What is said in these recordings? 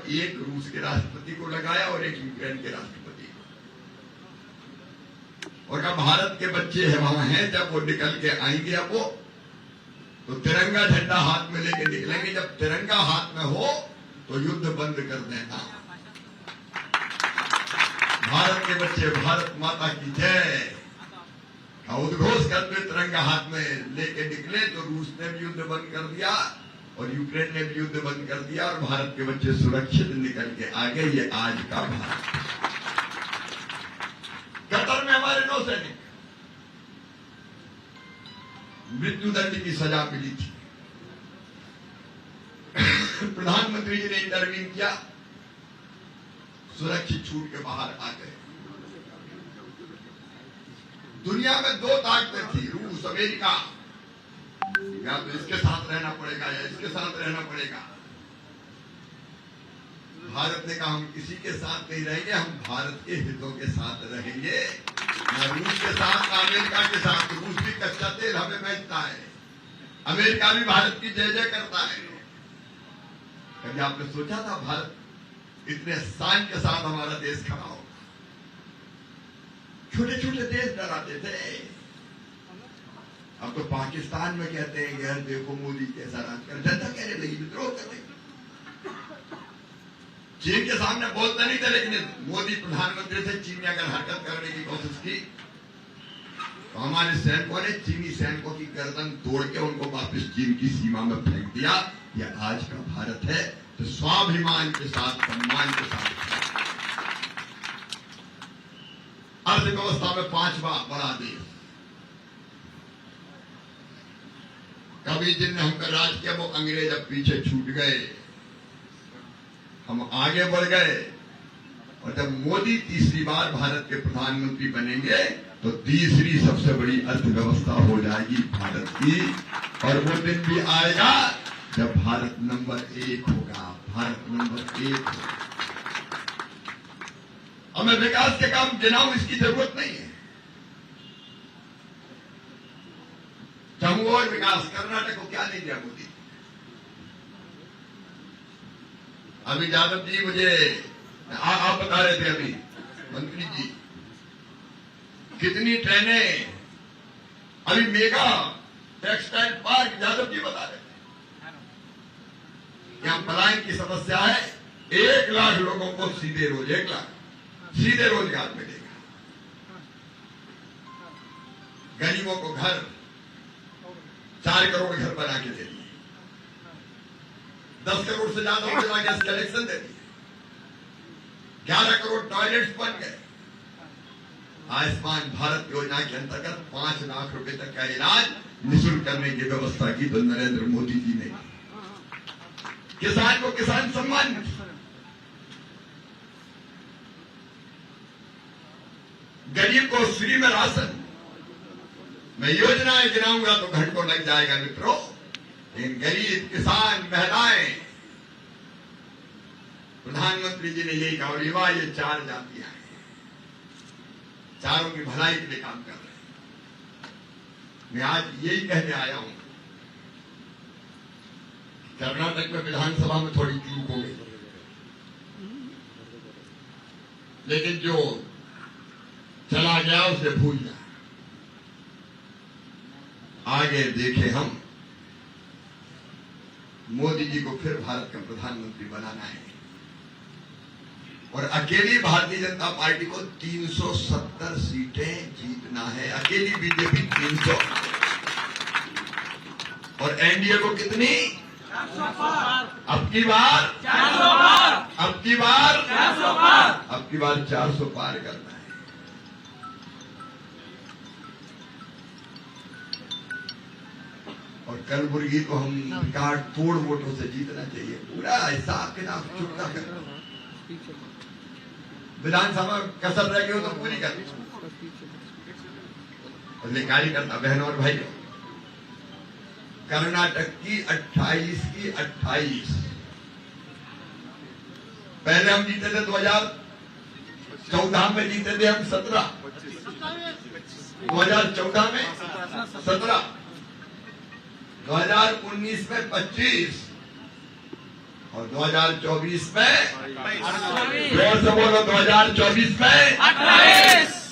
एक रूस के राष्ट्रपति को लगाया और एक यूक्रेन के राष्ट्रपति को, और कहा भारत के बच्चे है वहां हैं, जब वो निकल के आएंगे अब वो तो तिरंगा झंडा हाथ में लेके निकलेंगे, जब तिरंगा हाथ में हो तो युद्ध बंद कर देना। भारत के बच्चे भारत माता की जय का उद्घोष करते तिरंगा हाथ में लेके निकले तो रूस ने भी युद्ध बंद कर दिया और यूक्रेन ने भी युद्ध बंद कर दिया और भारत के बच्चे सुरक्षित निकल के आ गए। ये आज का भारत। कतर में हमारे नौसैनिक मृत्युदंड की सजा मिली थी, प्रधानमंत्री जी ने इंटरवीन किया, सुरक्षित छूट के बाहर आ गए। दुनिया में दो ताकतें थी, रूस अमेरिका, या तो इसके साथ रहना पड़ेगा या इसके साथ रहना पड़ेगा। भारत ने कहा हम किसी के साथ नहीं रहेंगे, हम भारत के हितों के साथ रहेंगे, ना रूस के साथ ना अमेरिका के साथ। रूस भी कच्चा तेल हमें बेचता है, अमेरिका भी भारत की जय जय करता है। कभी आपने सोचा था भारत इतने शान के साथ हमारा देश खड़ा हो? छोटे छोटे देश डराते थे। अब तो पाकिस्तान में कहते हैं यार देखो मोदी कैसा राज कर, जनता कहने लगी, विद्रोह कर रही। चीन के सामने बोलते नहीं थे, लेकिन मोदी प्रधानमंत्री से चीन ने अगर हरकत करने की कोशिश की तो हमारे सैनिकों ने चीनी सैनिकों की गर्दन तोड़ के उनको वापस चीन की सीमा में फेंक दिया। यह आज का भारत है, तो स्वाभिमान के साथ सम्मान के साथ अर्थव्यवस्था में पांचवा बड़ा देश। कभी जिनने हम पर राज किया वो अंग्रेज अब पीछे छूट गए, हम आगे बढ़ गए। और जब मोदी तीसरी बार भारत के प्रधानमंत्री बनेंगे तो तीसरी सबसे बड़ी अर्थव्यवस्था हो जाएगी भारत की। और वो दिन भी आएगा जब भारत नंबर 1 होगा, भारत नंबर 1 होगा। अब मैं विकास के काम गिनाऊं, इसकी जरूरत नहीं है। जम्मू और विकास, कर्नाटक को क्या नहीं दिया मोदी। अभी यादव जी मुझे आप बता रहे थे अभी मंत्री जी, कितनी ट्रेनें अभी mega textile park Yadav ji बता रहे थे। यहां पलायन की समस्या है, 1 लाख लोगों को सीधे 1 लाख सीधे रोजगार मिलेगा। गरीबों को घर 4 करोड़ घर बना के दे दिए, 10 करोड़ से ज्यादा उज्ज्वला गैस कनेक्शन दे दिए, 11 करोड़ टॉयलेट्स बन गए। आयुष्मान भारत योजना के अंतर्गत 5 लाख रुपए तक का इलाज निःशुल्क करने की व्यवस्था की तो नरेंद्र मोदी जी ने। किसान को किसान सम्मान, गरीब को फ्री में राशन। मैं योजनाएं गिनाऊंगा तो घंटों लग जाएगा मित्रों, लेकिन गरीब किसान महिलाएं, प्रधानमंत्री जी ने यही कहा। और युवा, ये 4 जातियां हैं, चारों की भलाई के लिए काम कर रहे हैं। मैं आज यही कहने आया हूं, कर्नाटक में विधानसभा में थोड़ी चूक हो गई, लेकिन जो चला गया उसे भूल जा। आगे देखे हम, मोदी जी को फिर भारत का प्रधानमंत्री बनाना है और अकेली भारतीय जनता पार्टी को 370 सीटें जीतना है। अकेली बीजेपी 300 और एनडीए को कितनी? 400 पार। अब की बार 400 पार, अब की बार 400 पार, अब की बार 400 पार करना है। और कलबुर्गी को हम रिकॉर्ड तोड़ वोटों से जीतना चाहिए। पूरा हिसाब किताब चुकता कर, विधानसभा कसर रह गई हो तो पूरी कर। कार्यकर्ता बहनों और भाई, कर्नाटक की 28 की 28, पहले हम जीते थे 2014 में जीते थे हम 17, 2014 में 17, 2019 में 25 और 2024 में जोर से बोलो, 2024 में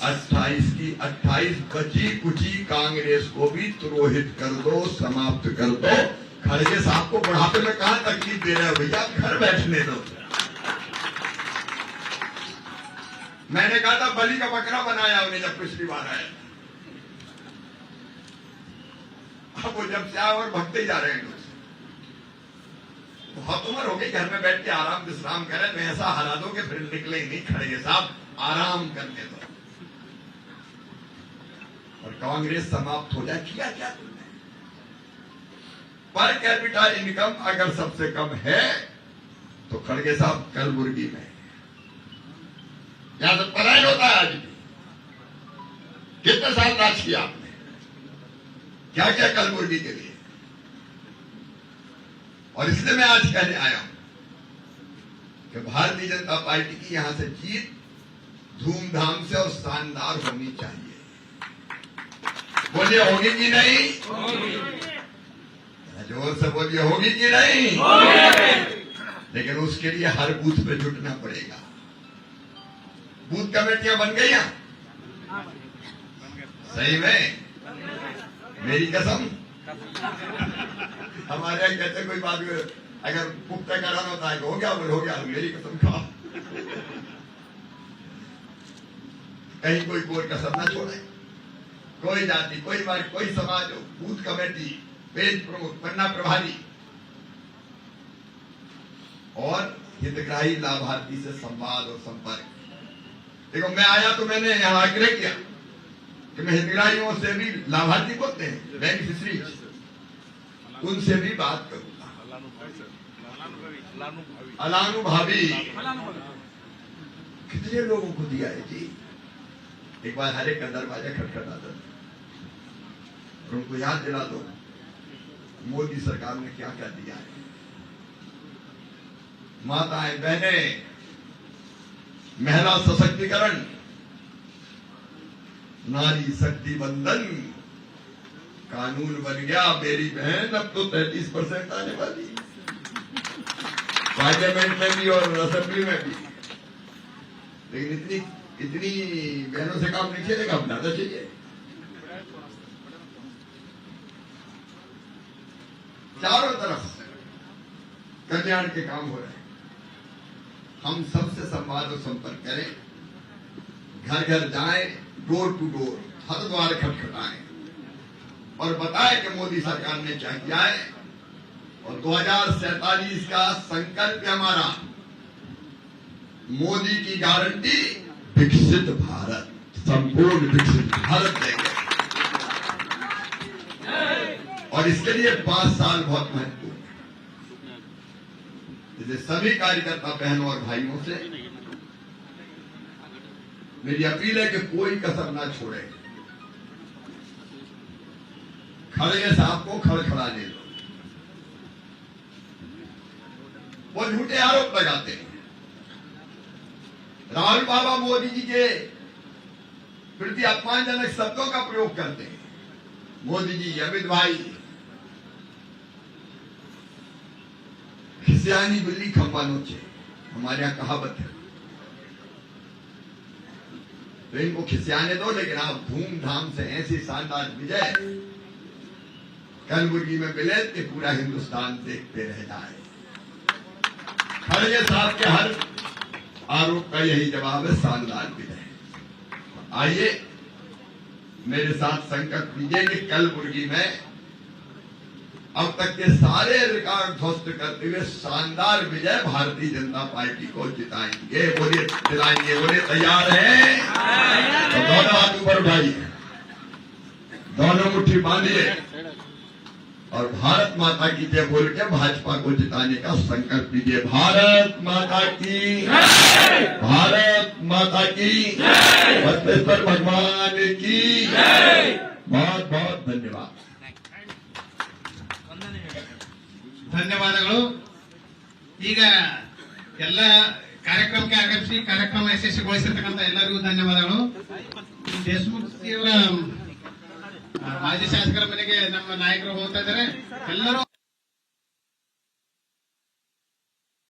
28 की 28 बची कुची कांग्रेस को भी तुरोहित कर दो, समाप्त कर दो। खड़गे साहब को बुढ़ापे में कहां तकलीफ दे रहे हो भैया, घर बैठने दो। मैंने कहा था बलि का बकरा बनाया उन्हें जब पिछली बार आया, अब वो जब से आए और भगते ही जा रहे हैं। बहुत उम्र हो गई, घर में बैठ के आराम विश्राम करें, मैं ऐसा हरा दो कि फिर निकले ही नहीं। खड़गे साहब आराम करने दो और कांग्रेस समाप्त हो जाए। किया क्या तुमने? पर कैपिटा इनकम अगर सबसे कम है तो खड़गे साहब कलबुर्गी में यहां तो पलायन होता है। आज भी कितने साल राज किया आपने, क्या क्या कलबुर्गी के लिए। और इसलिए मैं आज कहने आया हूं कि भारतीय जनता पार्टी की यहां से जीत धूमधाम से और शानदार होनी चाहिए। बोलिए होगी कि नहीं? जोर से बोलिए होगी कि नहीं? लेकिन उसके लिए हर बूथ पे जुटना पड़ेगा। बूथ कमेटियां बन गई हैं? सही में मेरी कसम। हमारे यहाँ कहते कोई बात अगर पुख्ता कराना होता है, हो गया बोल हो गया, मेरी कसम खा। कहीं कोई कोई कसम ना छोड़े, कोई जाति, कोई वर्ग, कोई समाज हो, बूथ कमेटी, पेज प्रमुख, पन्ना प्रभारी और हितग्राही लाभार्थी से संवाद और संपर्क। देखो मैं आया तो मैंने यहाँ आग्रह किया कि मैं हितग्राहियों से भी, लाभार्थी बोलते हैं बेनिफिशरी, उनसे भी बात करूंगा। अलानुभावी कितने लोगों को दिया है जी? एक बार हर एक का दरवाजा खटखटा दो और उनको याद दिला दो मोदी सरकार ने क्या क्या दिया है। माताएं बहनें, महिला सशक्तिकरण, नारी शक्ति बंधन, कानून बन गया मेरी बहन, अब तो 33% आने वाली पार्लियामेंट में भी और असेंबली में भी। लेकिन इतनी बहनों से काम नहीं चलेगा, बनाना चाहिए। चारों तरफ कल्याण के काम हो रहे हैं। हम सबसे संवाद और संपर्क करें, घर घर जाएं, डोर टू डोर, हर द्वार खटखटाएं और बताएं कि मोदी सरकार ने क्या किया है। और 2047 का संकल्प है हमारा, मोदी की गारंटी विकसित भारत, संपूर्ण विकसित भारत देंगे। और इसके लिए 5 साल बहुत महत्वपूर्ण है। इसलिए सभी कार्यकर्ता बहनों और भाइयों से मेरी अपील है कि कोई कसर ना छोड़े। खड़गे साहब को खड़खड़ाने दो। वो झूठे आरोप लगाते हैं, राहुल बाबा मोदी जी के प्रति अपमानजनक शब्दों का प्रयोग करते हैं। मोदी जी, अमित भाई, खिसियानी बिल्ली खंपा नोचे, हमारे यहां कहावत है। तो इनको खिसियाने दो, लेकिन आप धूमधाम से ऐसी शानदार विजय कलबुर्गी में मिले कि पूरा हिंदुस्तान देखते रह जाए। खड़गे साहब के हर आरोप का यही जवाब है, शानदार विजय। आइए मेरे साथ संकल्प लीजिए कि कलबुर्गी में अब तक के सारे रिकॉर्ड ध्वस्त करते हुए शानदार विजय भारतीय जनता पार्टी को जिताएंगे। बोलिए दिलाएंगे, बोलिए तैयार हैं? तो दोनों हाथ ऊपर उठाइए, दोनों मुट्ठी बांधिए और भारत माता की जय बोल के भाजपा को जिताने का संकल्प लीजिए। भारत माता की, भारत माता की, बसवेश्वर भगवान की बहुत बहुत धन्यवाद। ಧನ್ಯವಾದಗಳು। ಈಗ ಎಲ್ಲ ಕಾರ್ಯಕ್ರಮಕ್ಕೆ ಆಗಮಿಸಿ ಕಾರ್ಯಕ್ರಮ ಯಶಸ್ವಿಗೊಳಿಸಿರ್ತಕ್ಕಂಥ ಎಲ್ಲರಿಗೂ ಧನ್ಯವಾದಗಳು. ದೇಶಮುಖ್ ಅವರ ಮಾಜಿ ಶಾಸಕರ ಮನೆಗೆ ನಮ್ಮ ನಾಯಕರು ಹೋಗ್ತಾ ಇದ್ದಾರೆ. ಎಲ್ಲರೂ